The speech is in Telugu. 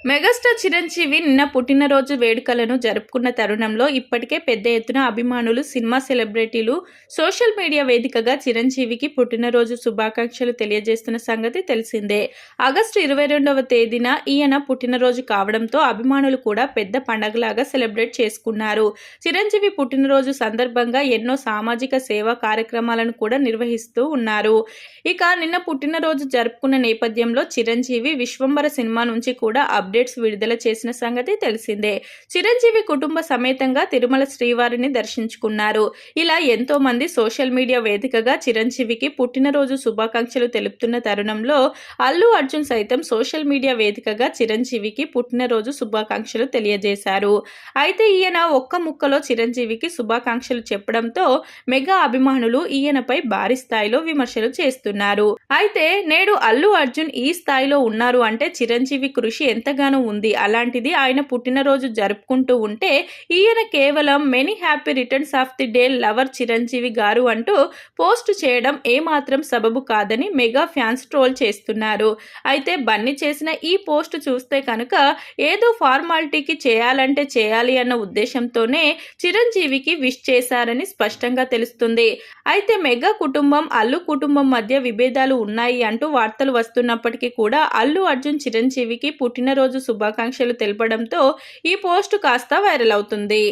మెగాస్టార్ చిరంజీవి నిన్న పుట్టినరోజు వేడుకలను జరుపుకున్న తరుణంలో ఇప్పటికే పెద్ద ఎత్తున అభిమానులు, సినిమా సెలబ్రిటీలు సోషల్ మీడియా వేదికగా చిరంజీవికి పుట్టినరోజు శుభాకాంక్షలు తెలియజేస్తున్న సంగతి తెలిసిందే. ఆగస్టు 22వ తేదీన ఈయన పుట్టినరోజు కావడంతో అభిమానులు కూడా పెద్ద పండగలాగా సెలబ్రేట్ చేసుకున్నారు. చిరంజీవి పుట్టినరోజు సందర్భంగా ఎన్నో సామాజిక సేవా కార్యక్రమాలను కూడా నిర్వహిస్తూ ఉన్నారు. ఇక నిన్న పుట్టినరోజు జరుపుకున్న నేపథ్యంలో చిరంజీవి విశ్వంబర సినిమా నుంచి కూడా అప్డేట్స్ విడుదల చేసిన సంగతి తెలిసిందే. చిరంజీవి కుటుంబ సమేతంగా తిరుమల శ్రీవారిని దర్శించుకున్నారు. ఇలా ఎంతో మంది సోషల్ మీడియా వేదికగా చిరంజీవికి పుట్టినరోజు శుభాకాంక్షలు తెలుపుతున్న తరుణంలో అల్లు అర్జున్ సైతం సోషల్ మీడియా వేదికగా చిరంజీవికి పుట్టినరోజు శుభాకాంక్షలు తెలియజేశారు. అయితే ఈయన ఒక్క ముక్కలో చిరంజీవికి శుభాకాంక్షలు చెప్పడంతో మెగా అభిమానులు ఈయనపై భారీ స్థాయిలో విమర్శలు చేస్తున్నారు. అయితే నేడు అల్లు అర్జున్ ఈ స్థాయిలో ఉన్నారు అంటే చిరంజీవి కృషి ఎంతగానో ఉంది. అలాంటిది ఆయన పుట్టినరోజు జరుపుకుంటూ ఉంటే ఈయన కేవలం many happy returns of the day lover Chiranjeevi గారు అంటూ పోస్ట్ చేయడం ఏమాత్రం సబబు కాదని మెగా ఫ్యాన్స్ ట్రోల్ చేస్తున్నారు. అయితే బన్నీ చేసిన ఈ పోస్ట్ చూస్తే కనుక ఏదో ఫార్మాలిటీకి చేయాలంటే చేయాలి అన్న ఉద్దేశంతోనే చిరంజీవికి విష్ చేశారని స్పష్టంగా తెలుస్తుంది. అయితే మెగా కుటుంబం, అల్లు కుటుంబం మధ్య విభేదాలు ఉన్నాయి అంటూ వార్తలు వస్తున్నప్పటికీ కూడా అల్లు అర్జున్ చిరంజీవికి పుట్టినరోజు శుభాకాంక్షలు తెలపడంతో ఈ పోస్టు కాస్త వైరల్ అవుతుంది.